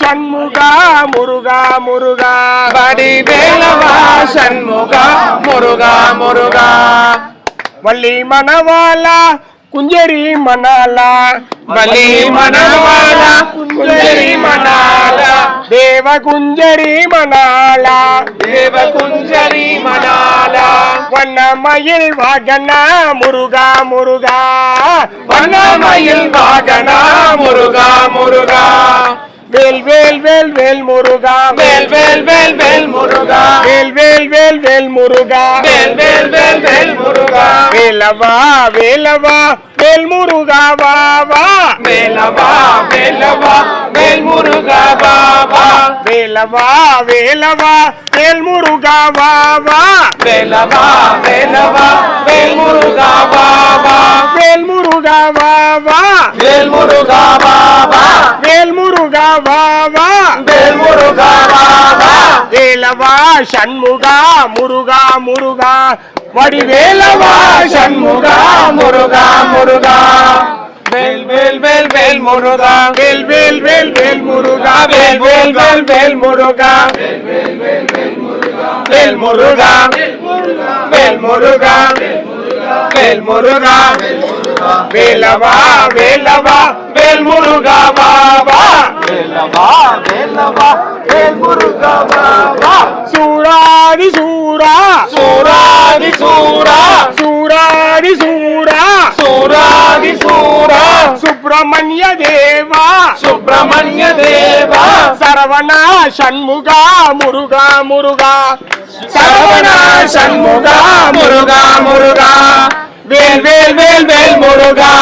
சண்முகா முருகா முருகா வடிவேலவா சண்முகா முருகா முருகா வள்ளி மணவாளா குஞ்சரி மணாலா வள்ளி மணவாளா குஞ்சரி மணாலா தேவ குஞ்சரி மணாலா தேவ குஞ்சரி மணாலா வண்ணமயில் வாகனா முருகா முருகா வண்ணமயில் வாகனா முருகா முருகா வேல் வேல் வேல் வேல் முருகா வேல் வேல் வேல் வேல் முருகா வேல் வேல் வேல் வேல் முருகா வேல் வேல் வேல் வேல் முருகா வேலவா வேலவா வேல் முருகா வா வா வேலவா வேலவா வேல் முருகா பாபா வேலவா வேலவா வேல் முருகா வா வா வேலவா வேலவா வேல் முருகா பாபா வேல் முருகா வா வா வேல் முருகா பாபா வேல் முருகா வா வா வேல் முருகா பாபா வேலவா சண்முகா முருகா முருகா வடிவேலவா சண்முகா முருகா முருகா வேல் வேல் வேல் வேல் முருகா வேல் வேல் வேல் வேல் முருகா வேல் வேல் வேல் வேல் முருகா வேல் முருகா வேல் முருகா வேல் முருகா வேலவா வேலவா வேல் முருகா பாபா வேலவா வேலவா வேல் முருகா பாபா சூராதி சூரா சூராதி சூரா சூராதி சூரா சூராதி சூரா சுப்பிரமணிய தேவா சுப்பிரமணிய தேவா சரவணா சண்முகா முருகா முருகா சரவணா சண்முகா முருகா முருகா வேல் வேல் வேல் வேல் முருகா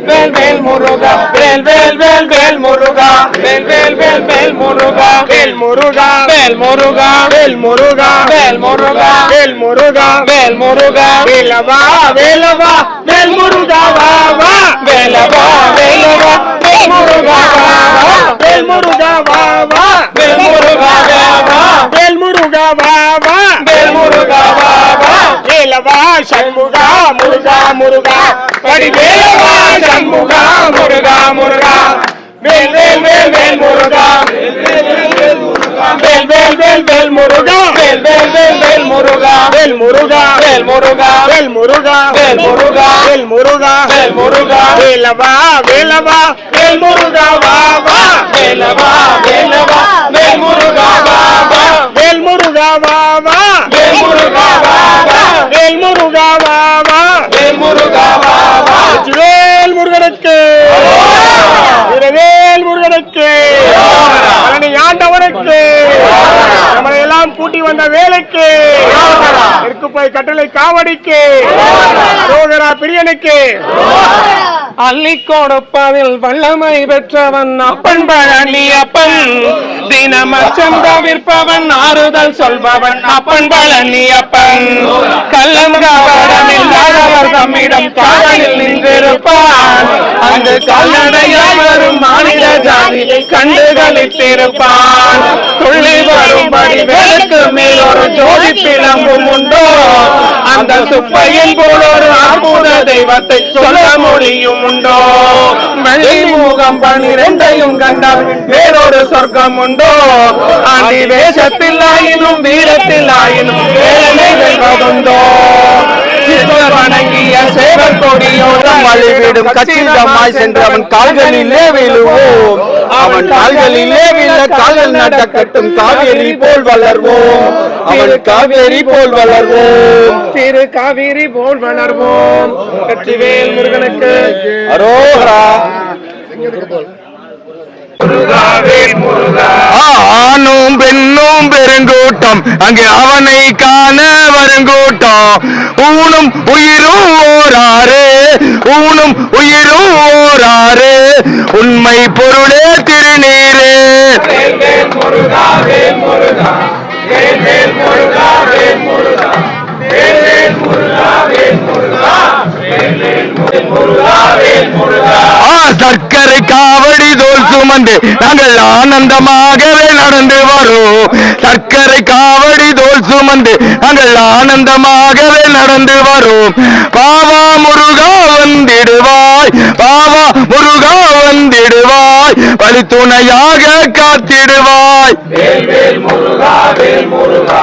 வேல் வேல் முருகா வேல் வேல் வேல் வேல் முருகா வேல் வேல் வேல் வேல் முருகா வேல் முருகா வேல் முருகா வேல் முருகா வேல் முருகா வேல் முருகா வேல் முருகா வேலவா வேலவா வேல் முருகா வா வா வேலவா வேலவா வேல் முருகா பாபா வேல் முருகா வா வா வேல் முருகா பாபா வேல் முருகா வா வா வேல் முருகா பாபா வேலவா சண்முகா முருகா முருகா வடிவேலவா சண்முகா முருகா முருகா வேல் வேல் வேல் வேல் முருகா வேல் வேல் வேல் வேல் முருகா வேல் வேல் வேல் வேல் முருகா வேல் முருகா வேல் முருகா வேல் முருகா வேல் முருகா வேல் முருகா வேல் முருகா வேலவா வேலவா வேல் முருகா வா வா வேலவா வேலவா வேல் முருகா பாபா வேல் முருகா வா வா வேல் முருகா பாபா வேல் முருகா வா வா வேல் முருகா பாபா வேல் முருகனுக்கு வேல் முருகனுக்கு பழனி ஆண்டவனுக்கு நம்மளை எல்லாம் கூட்டி வந்த வேலைக்கு போய் கட்டளை காவடிக்கு சோதரா பிரியனுக்கு அள்ளி கொடுப்பதில் வல்லமை பெற்றவன் அப்பன் பழனி அப்பன் தினமச்சம் தவிர்ப்பவன் ஆறுதல் சொல்பவன் அப்பன் பழனி அப்பன் கள்ளம் கபடம் இல்லாதவர் தம்மிடம் காதலில் நின்றிருப்பான் அங்கு கால்நடையாய் வரும் மாநில ஜாதியை கண்டு களித்திருப்பான் துள்ளி வரும்படி வேலுக்கு மேல் ஒரு ஜோதி பிளம்பும் உண்டோ அந்த சுப்பையின் போல் ஒரு அற்புத தெய்வத்தை சொல்ல முடியும் உண்டோ வெள்ளி முகம் 12 கண்டால் வேறொரு சொர்க்கம் உண்டோ ஆண்டி வேஷத்தில் ஆயினும் வீரத்தில் ஆயினும் வேலை வெல்வதுண்டோ வணங்கிய சேவர் கொடியோடும் வழிவிடும் கச்சிதமாய் சென்று அவன் கால்களிலே விழுவோம் அவன் கால்களிலே விழ கால்கள் நடக்கட்டும் காவேரி போல் வளர்வோம் அவன் காவேரி போல் வளர்வோம் திரு காவேரி போல் வளர்வோம் வெற்றிவேல் முருகனுக்கு அரோகரா ஆணும் பெண்ணும் பெருங்கூட்டம் அங்கே அவனை காண வருங்கூட்டம் ஊனும் உயிரும் ஓராறு ஊனும் உயிரும் ஓராறு உண்மை பொருளே திருநீரே சர்க்கரை காவடி தோல் சுமந்து நாங்கள் ஆனந்தமாகவே நடந்து வரோம். சர்க்கரை காவடி தோல் சுமந்து நாங்கள் ஆனந்தமாகவே நடந்து வரோம். பாவா முருகா வந்திடுவாய், பாவா முருகா வந்திடுவாய், வழி துணையாக காத்திடுவாய். வேல் வேல் முருகா வேல் முருகா,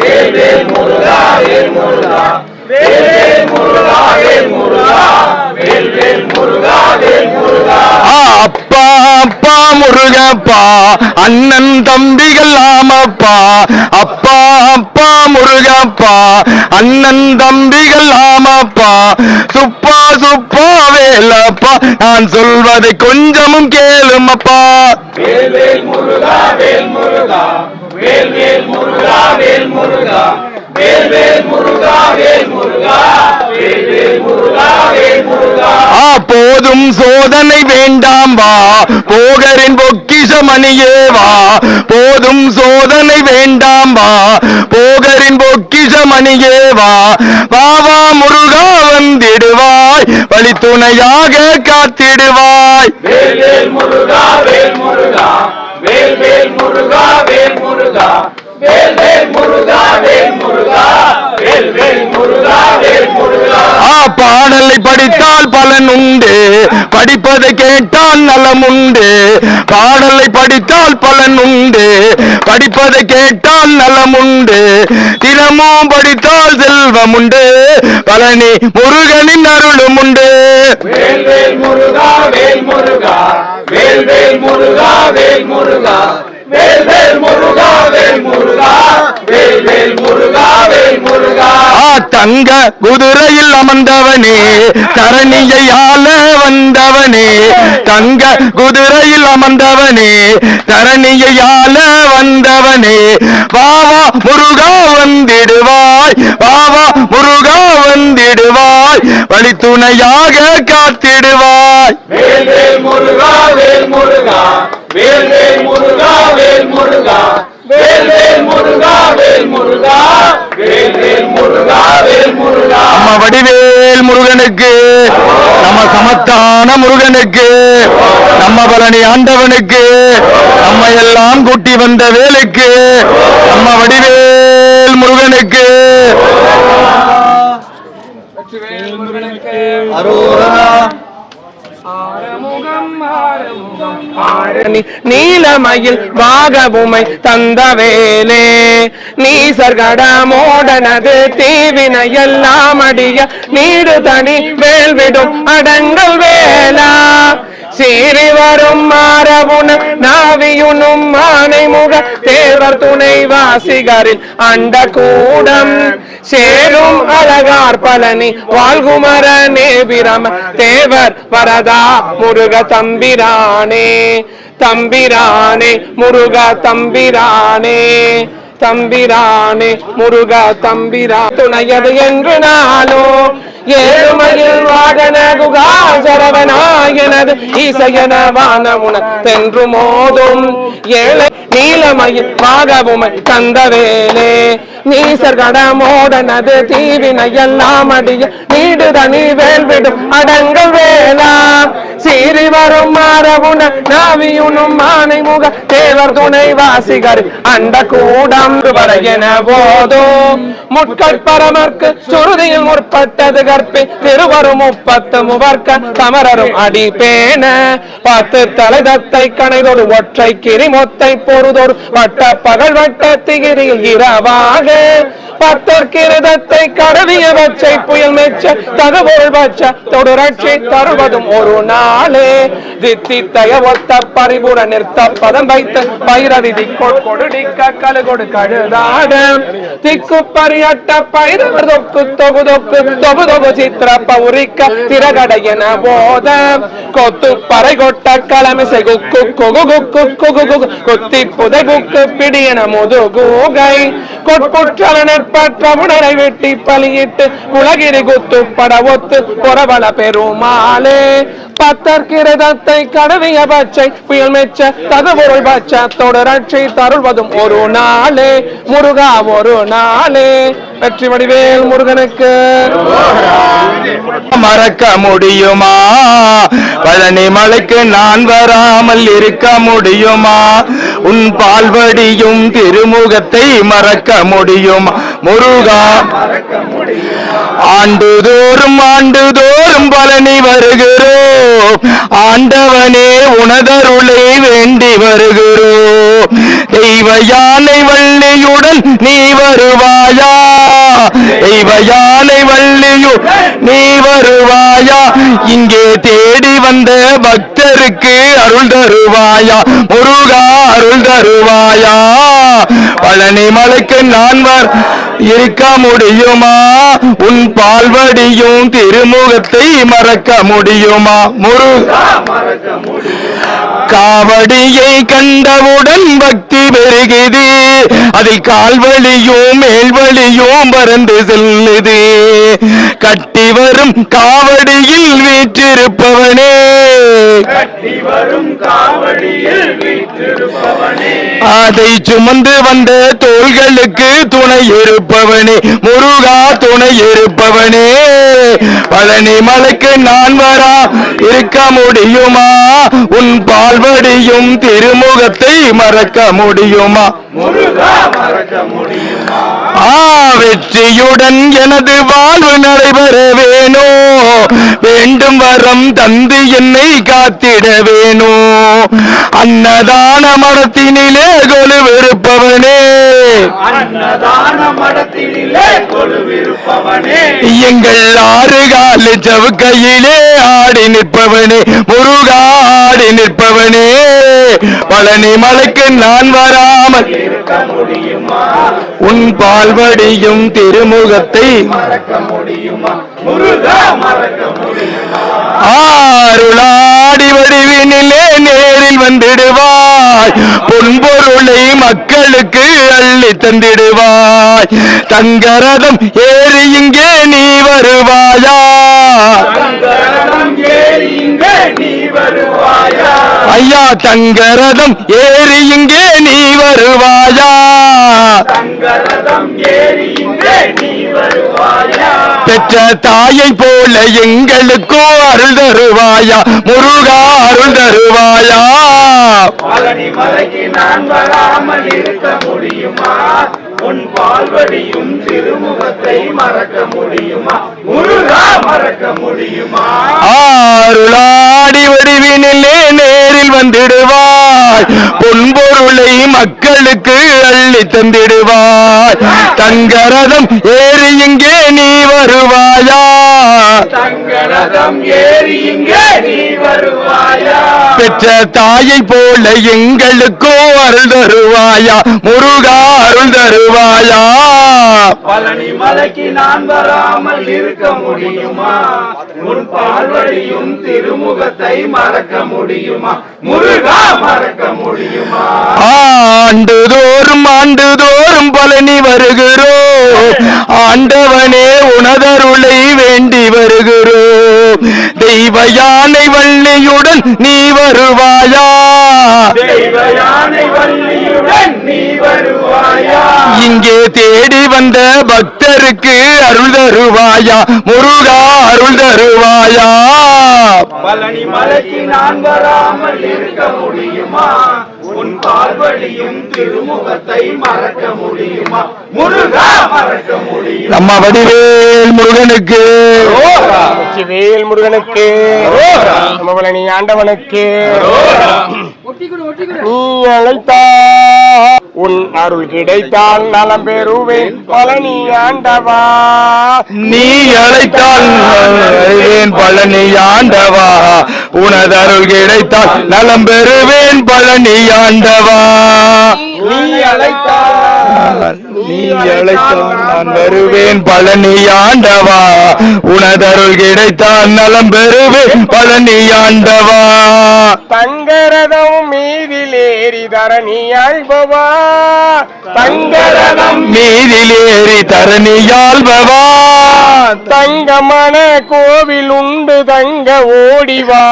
வேல் வேல் முருகா வேல் முருகா, வேல் வேல் முருகா வேல் முருகா, வேல் வேல் முருகா வேல் முருகா. அப்பா அப்பா முருகப்பா, அண்ணன் தம்பிகள் ஆமப்பா. அப்பா அப்பா முருகப்பா, அண்ணன் தம்பிகள் ஆமப்பா. சுப்பா சுப்பா வேலப்பா, நான் சொல்வதை கொஞ்சமும் கேளுமப்பா. வேல் வேல் முருகா வேல் முருகா, வேல் வேல் முருகா வேல் முருகா, வேல் வேல் முருகா வேல் முருகா, வேல் வேல் முருகா வேல் முருகா. போதும் சோதனை வேண்டாம் வா, போகரின் பொக்கிஷமணியே வா. போதும் சோதனை வேண்டாம் வா, போகரின் பொக்கிஷமணியே வா. வாவா முருகா வந்திடுவாய், வழி துணையாக காத்திடுவாய். வேல் வேல் முருகா வேல் முருகா, வேல் வேல் முருகா வேல் முருகா, வேல் வேல் முருகா வேல் முருகா, வேல் வேல் முருகா வேல் முருகா. பாடலை படித்தால் பலன் உண்டு, படிப்பதை கேட்டால் நலம் உண்டு. பாடலை படித்தால் பலன் உண்டு, படிப்பதை கேட்டால் நலம் உண்டு. தினமும் படித்தால் செல்வம் உண்டு, பழனி முருகனின் அருளும் உண்டு. வேல் வேல் முருகா வேல் முருகா, வேல் வேல் முருகா வேல் முருகா, வேல் வேல் முருகா வேல் முருகா, வேல் வேல் முருகா வேல் முருகா. தங்க குதிரையில் அமர்ந்தவனே, தரணியை ஆள வந்தவனே. தங்க குதிரையில் அமர்ந்தவனே, தரணியை ஆள வந்தவனே. வாவா முருகா வந்திடுவாய், வாவா முருகா வந்திடுவாய், வழி துணையாக காத்திடுவாய். வேல் வேல் முருகா வேல் முருகா, வேல் வேல் முருகா வேல் முருகா, வேல் வேல் முருகா வேல் முருகா, வேல் வேல் முருகா வேல் முருகா. நம்ம வடிவேல் முருகனுக்கு, நம்ம சமத்தான முருகனுக்கு, நம்ம பழனி ஆண்டவனுக்கு, நம்ம எல்லாம் கூட்டி வந்த வேலுக்கு, நம்ம வடிவேல் முருகனுக்கு அரோகரா. நீலமயில் வாகவுமை தந்தவேலே, நீசர்கடமோடனது தீவினை எல்லாம் அடிய நீடு தனி வேல்விடும் அடங்கல் வேலா. சீறி வரும் மாறவுன நாவியுனும் மானை முக தேவர் துணை வாசிகரில் அண்ட கூடம் சேரும் அழகார் பழனி வாழ்குமரனே பிரம தேவர் வரதா முருக தம்பிரானே. தம்பிரானே முருக தம்பிரானே, தம்பிரானே முருக தம்பிரா துணையது என்று நாளோ. ஏழுமையில் வாகன குகா சரவனாயனது ஈசையன வானமுன தென்று மோதும் ஏழை நீலமயில் வாகவுமை தந்தவேலே. நீசர்கடமோடனது தீவினை எல்லாம் அடிய நீடு தனி வேல்விடும் அடங்கல் வேலா. சீறி வரும் மாறவுன நாவியுனும் மானை முக தேவர் துணை வாசிகர் அண்ட கூடம் வரையென போதும் முட்கட்பரமர்க்கு சுருதியில் முற்பட்டது கற்பி திருவரும் 30 முவர்க்க தமரரும் அடிப்பேன 10 தலைதத்தை கணைதொரு ஒற்றை கிரிமொத்தை பொறுதொரு வட்ட பகல் வட்ட திகிரியில் இரவாக 10 கிருதத்தை கடவிய வச்சை புயல் மெச்ச தகவல் வச்ச தொடுரட்சி தருவதும் ஒரு நாளே. தித்தித்தய ஒத்த பரிபுர நிறுத்த பதம் வைத்து பைரவி கொடுடிக்க கழுகொடு கழுதாட திக்கு பரியட்ட பைரவர் தொக்கு தொகு தொக்கு தொகு தொகு சித்திர பௌரிக்க திரகடையன போத கொத்து பறை கொட்ட களமிசை குக்கு குகு குக்கு குகு குகு கொத்தி புதை புக்கு பிடியன முதுகூகை கொட்புற்றல நெற்பற்ற உடலை வெட்டி பலியிட்டு உலகிரி குத்து பட ஒத்து புறவள பெருமாளே 10 தற்கிரதத்தை கடவிய பச்சை புயல் மெச்ச தகவொருள் பட்சத்தோடு ரட்சி தருள்வதும் ஒரு நாளே முருகா ஒரு நாளே. வெற்றி வடிவேல் முருகனுக்கு. மறக்க முடியுமா பழனி மலைக்கு நான் வராமல் இருக்க முடியுமா? உன் பால்வடியும் திருமுகத்தை மறக்க முடியுமா முருகா? ஆண்டுதோறும் பழனி வருகிறோம், ஆண்டவனே உனதருளை வேண்டி வருகிறோம். தெய்வ யானை வள்ளியுடன் நீ வருவாயா? தெய்வ யானை வள்ளியுடன் நீ வருவாயா? இங்கே தேடி வந்த பக்தருக்கு அருள் தருவாயா முருகா? அருள் தருவாயா? பழனி மலைக்கு நான் இருக்க முடியுமா? உன் பால்வடியும் திருமுகத்தை மறக்க முடியுமா முருகா? காவடியை கண்டவுடன் பக்தி பெருகுது, அதில் கால்வழியும் மேல்வழியும் பறந்து செல்லுது. கட்டி வரும் காவடியில் வீற்றிருப்பவனே, அதை சுமந்து வந்த தோள்களுக்கு துணை இருப்பவனே முருகா, துணை இருப்பவனே. பழனி மலைக்கு நான் வரா இருக்க முடியுமா? உன் பால்வடியும் திருமுகத்தை மறக்க முடியுமா முருகா? மறக்க முடியுமா? வெற்றியுடன் எனது வாழ்வு நடைபெற வேணோ, வேண்டும் வரம் தந்து என்னை காத்திட வேணோ. அன்னதான மடத்தினிலே கொலுவிருப்பவனே, அன்னதான மடத்தினிலே கொலுவிருப்பவனே. எங்கள் ஆறுகால சவுக்கையிலே ஆடி நிற்பவனே முருகா, ஆடி நிற்பவனே. பழனி மலைக்கு நான் வராமல் இருக்க முடியுமா? உன் பால்வடியும் திருமுகத்தை மறக்க முடியுமா முருகா? மறக்க முடியுமா? ஆருளாடி வடிவினிலே நேரில் வந்திடுவாய், பொன்பொருளை மக்களுக்கு அள்ளி தந்திடுவாய். தங்கரதம் ஏறி இங்கே நீ வருவாயா? ஐயா தங்கரதம் ஏறி இங்கே நீ வருவாயா? பெற்ற தாயை போல எங்களுக்கோ அருள் தருவாயா முருகா? அருள் தருவாயா? பழனி மலைக்கு நான் வராமல் இருக்க முடியுமா? உன் பால்வடியும் திருமுகத்தை மறக்க முடியுமா முருகா? மறக்க முடியுமா? அருளாடி வடிவினிலே நேரில் வந்திடுவாய், பொன்பொருளை மக்களுக்கு அள்ளி தந்திடுவாய். தங்கரதம் ஏறி இங்கே நீ வருவாயா? தங்கரதம் ஏறி இங்கே நீ வருவாயா? பெற்ற தாயை போல எங்களுக்கோ அருள் தருவாயா முருகா? அருள் தருவாயா? பழனி மலைக்கு நான் வராமல் இருக்க முடியுமா? உன் பால்வடியும் திருமுகத்தை மறக்க முடியுமா முருகா? மறக்க முடியுமா? ஆண்டுதோறும் பழனி வருகிறோம், ஆண்டவனே உனதருளை வேண்டி வருகிறோம். தெய்வ யானை வள்ளியுடன் நீ வருவாயா? தெய்வ யானை வள்ளியுடன் நீ வருவாயா? இங்கே தேடி வந்த பக்தருக்கு அருள் தருவாயா முருகா? அருள் தருவாயா? பழனி மலைக்கு நான் வராமல் இருக்க முடியுமா? உன் பால்வடியும் திருமுகத்தை மறக்க முடியுமா முருகா? மறக்க முடியும். நம்ம வடிவேல் முருகனுக்கு, வேல் முருகனுக்கு, நம்ம பழனி ஆண்டவனுக்கு. நீ அழைத்தால் உன் அருள் கிடைத்தால் நலம் பெறுவேன் பழனி ஆண்டவா. நீ அழைத்தால் பழனி ஆண்டவா, உனது அருள் கிடைத்தால் நலம் பெறுவேன் பழனி ஆண்டவா. நீ அழைத்தால் நான் வருவேன் பழனி ஆண்டவா, உனதருள் கிடைத்தால் நலம் பெறுவேன் பழனி ஆண்டவா. தங்கரதம் மீதிலே ஏறி தரணி ஆழ்பவா தங்கரதம் மீதில் ஏறி தரணியாள்பவா தங்கமன கோவில் உண்டு தங்க ஓடிவா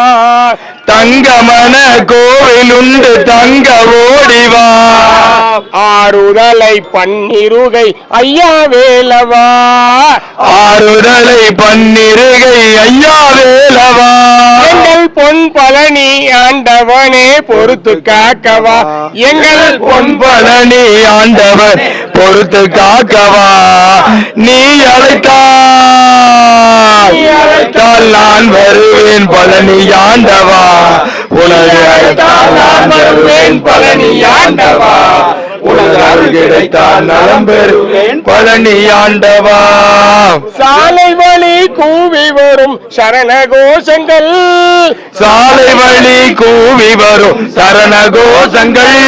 தங்கமன கோவில் உண்டு தங்க ஓடிவா ஆறுதலை பன்னிருகை ஐயா வேலவா ஆறுதலை பன்னிருகை ஐயா வேலவா எங்கள் பொன் பழனி ஆண்டவனே பொறுத்து காக்கவா எங்கள் பொன் பழனி ஆண்டவர் பொறுத்து காக்கவா நீ அழைத்தால் நான் வருவேன் பழனி ஆண்டவா உனது அழைத்தால் நான் வருவேன் பழனி ஆண்டவா உனது அருள் கிடைத்தால் நலம் பெறுவேன் பழனி ஆண்டவா சாலை வழி கூவி வரும் சரண கோஷங்கள் சாலை வழி கூவி வரும் சரண கோஷங்கள்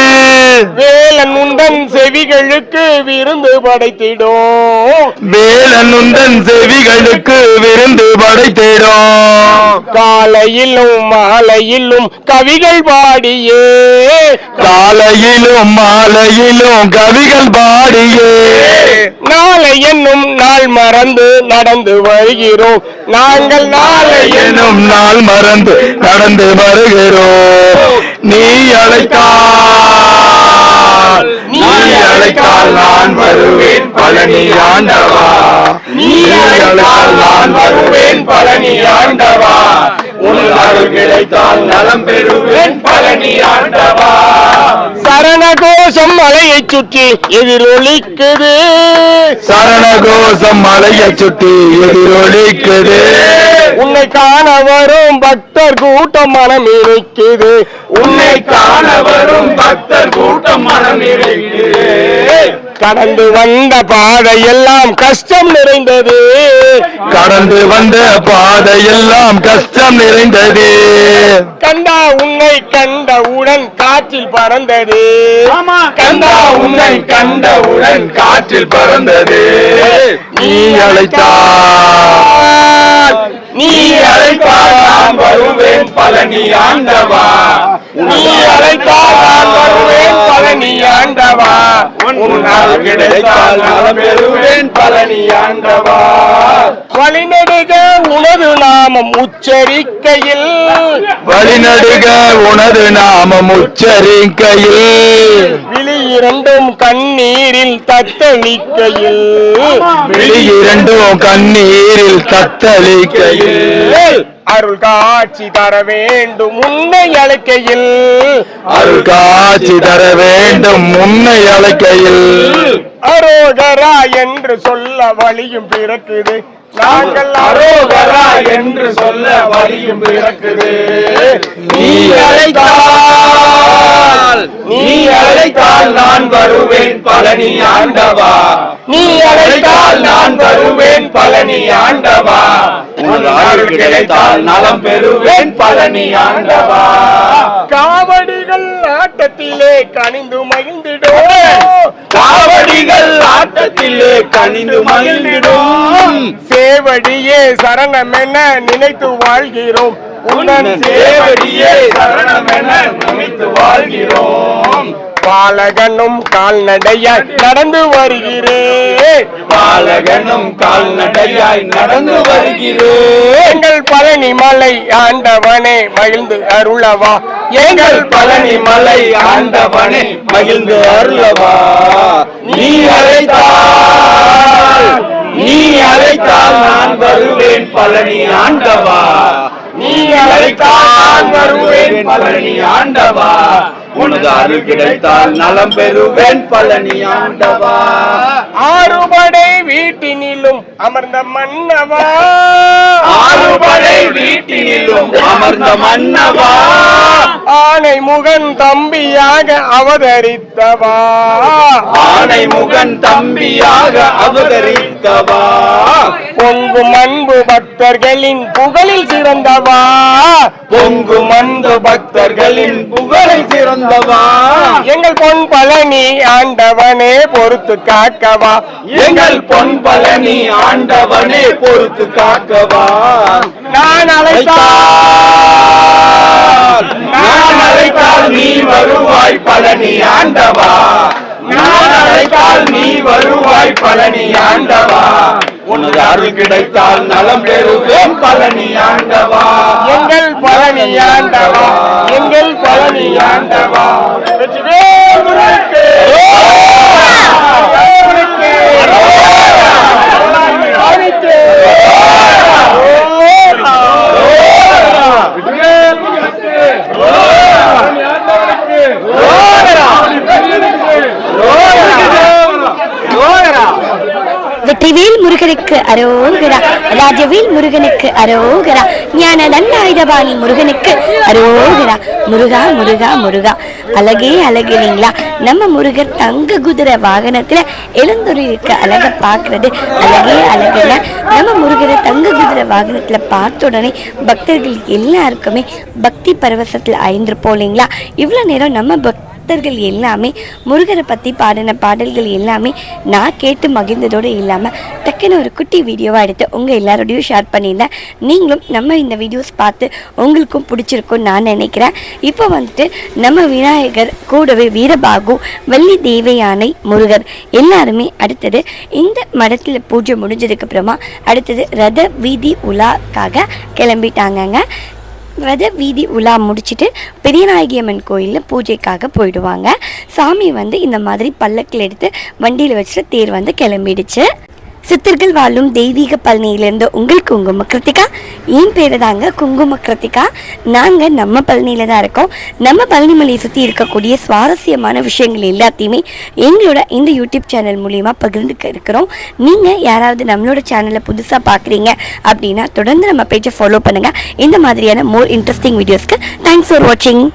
வேலன் உந்தன் செவிகளுக்கு விருந்து படைத்திடும் வேலன் உந்தன் செவிகளுக்கு விருந்து படைத்திடும் காலையிலும் மாலையிலும் கவிகள் பாடியே காலையிலும் மாலையிலும் கவிகள் பாடியே நாளை என்னும் நாள் மறந்து நடந்து வருகிறோம் நாங்கள் நாளை எனும் நாள் மறந்து நடந்து வருகிறோம் நீ அழைத்தால் நான் வருவேன் பழனி ஆண்டவா நீ அழைத்தால் நான் வருவேன் பழனி ஆண்டவா உன் அருள் கிடைத்தால் நலம் பெறுவேன் பழனி ஆண்டவா சரணகோஷம் மலையை சுற்றி எதிரொலிக்குது சரணகோஷம் மலையை சுற்றி எதிரொலிக்குது உன்னை காண வரும் பக்தர் கூட்டம் மனம் இருக்குது உன்னை காண வரும் பக்தர் கூட்டம் மனம் நிறைக்குது கடந்து வந்த பாதையெல்லாம் கஷ்டம் நிறைந்தது கடந்து வந்த பாதையெல்லாம் கஷ்டம் நிறைந்தது கண்டா உன்னை கண்டவுடன் காற்றில் பறந்தது கண்டா உன்னை கண்டவுடன் காற்றில் பறந்தது நீ அழைத்தால் நான் வருவேன் பழனி ஆண்டவா நீ அழைத்தால் நான் வருவேன் பழனி ஆண்டவா உன் அருள் கிடைத்தால் நலம் பெறுவேன் பழனி ஆண்டவா வழிநெடுக உனது நாமம் உச்சரிக்கையில் வழிநடுக உனது நாமம் உச்சரிக்கையில் விழி இரண்டும் கண்ணீரில் தத்தளிக்கையில் விழி இரண்டும் கண்ணீரில் தத்தளிக்கையில் அருள் காட்சி தர வேண்டும் உன்னை அழைக்கையில் அருள் காட்சி தர வேண்டும் உன்னை அழைக்கையில் அரோகரா என்று சொல்ல வழியும் பிறக்குது நாங்கள் அரோகரா என்று சொல்ல வழியும் பிறக்குது நீ அழைத்தால் நான் வருவேன் பழனி ஆண்டவா நீ அழைத்தால் நான் வருவேன் பழனி ஆண்டவா உன் அருள் கிடைத்தால் நலம் பெறுவேன் பழனி ஆண்டவா காவடிகள் ஆட்டத்திலே கனிந்து மகிழ்ந்திடும் காவடிகள் ஆட்டத்திலே கனிந்து மகிழ்ந்திடும் சேவடியே சரணமென நினைத்து வாழ்கிறோம் உன்னன் சேவடியே சரணமென நினைத்து வாழ்கிறோம் பாலகனும் கால்நடையாய் நடந்து வருகிறேன் பாலகனும் கால்நடையாய் நடந்து வருகிறேன் எங்கள் பழனி மலை ஆண்டவனே மகிழ்ந்து அருளவா எங்கள் பழனி மலை ஆண்டவனே மகிழ்ந்து அருளவா நீ அழைத்தால் நான் வருவேன் பழனி ஆண்டவா நீ அழைத்தால் வருவேன் பழனி ஆண்டவா உனது அருள் கிடைத்தால் நலம் பெறுவேன் பழனி ஆண்டவா ஆறுபடை வீட்டினிலும் அமர்ந்த மன்னவா ஆறுபடை வீட்டினிலும் அமர்ந்த மன்னவா ஆனை முகன் தம்பியாக அவதரித்தவா ஆனை முகன் தம்பியாக அவதரித்தவா பொங்கும் அன்பு பக்தர்களின் புகழில் சிறந்தவா பொங்கும் அன்பு பக்தர்களின் புகழில் சிறந்தவா எங்கள் பொன் பழனி ஆண்டவனே பொறுத்து காக்கவா எங்கள் பொன் பழனி ஆண்டவனே பொறுத்து காக்கவா நான் நான் அழைத்தால் நீ வருவாய் பழனி ஆண்டவா நான் அழைத்தால் நீ வருவாய் பழனி ஆண்டவா உனது அருள் கிடைத்தால் நலம் பெறுவேன் பழனி ஆண்டவா எங்கள் பழனி ஆண்டவா எங்கள் பழனி ஆண்டவா வெற்றிவேல் முருகனுக்கு வெற்றிவேல் முருகனுக்கு அரோகரா, ராஜவேல் முருகனுக்கு அரோகரா, ஞான தண்டாயுதபாணி முருகனுக்கு அரோகரா. முருகா முருகா முருகா, அழகே அழகு இல்லைங்களா? நம்ம முருகர் தங்க குதிரை வாகனத்துல எழுந்துருக்க அழக பாக்குறது அழகே அழகுல. நம்ம முருகரை தங்க குதிரை வாகனத்துல பார்த்த உடனே பக்தர்கள் எல்லாருக்குமே பக்தி பரவசத்துல ஆயிருந்திருப்போம் இல்லைங்களா? இவ்வளவு நேரம் நம்ம பக்தர்கள் எல்லாமே முருகரை பற்றி பாடின பாடல்கள் எல்லாமே நான் கேட்டு மகிழ்ந்ததோடு இல்லாமல் டக்குன்னு ஒரு குட்டி வீடியோவாக எடுத்து உங்கள் எல்லாரோடையும் ஷேர் பண்ணியிருந்தேன். நீங்களும் நம்ம இந்த வீடியோஸ் பார்த்து உங்களுக்கும் பிடிச்சிருக்கும்னு நான் நினைக்கிறேன். இப்போ வந்துட்டு நம்ம விநாயகர் கூடவே வீரபாகு, வள்ளி தேவயானை, முருகர் எல்லாருமே அடுத்தது இந்த மடத்தில் பூஜை முடிஞ்சதுக்கு அப்புறமா அடுத்தது ரத வீதி உலாக்காக கிளம்பிட்டாங்கங்க. ரத வீதி உலா முடிச்சுட்டு பெரியநாயகியம்மன் கோயிலில் பூஜைக்காக போயிடுவாங்க. சாமி வந்து இந்த மாதிரி பல்லக்கில் எடுத்து வண்டியில் வச்சுட்டு தேர் வந்து கிளம்பிடுச்சு. சித்தர்கள் வாழும் தெய்வீக பழனியிலேருந்து உங்கள் குங்கும கிருத்திகா. என் பேர் தாங்க குங்கும கிருத்திகா. நாங்கள் நம்ம பழனியில் தான் இருக்கோம். நம்ம பழனிமலையை சுற்றி இருக்கக்கூடிய சுவாரஸ்யமான விஷயங்கள் எல்லாத்தையுமே எங்களோட இந்த யூடியூப் சேனல் மூலிமா பகிர்ந்துக்க இருக்கிறோம். நீங்கள் யாராவது நம்மளோட சேனலை புதுசாக பார்க்குறீங்க அப்படின்னா தொடர்ந்து நம்ம பேஜை ஃபாலோ பண்ணுங்கள். இந்த மாதிரியான மோர் இன்ட்ரெஸ்டிங் வீடியோஸ்க்கு தேங்க்ஸ் ஃபார் வாட்சிங்.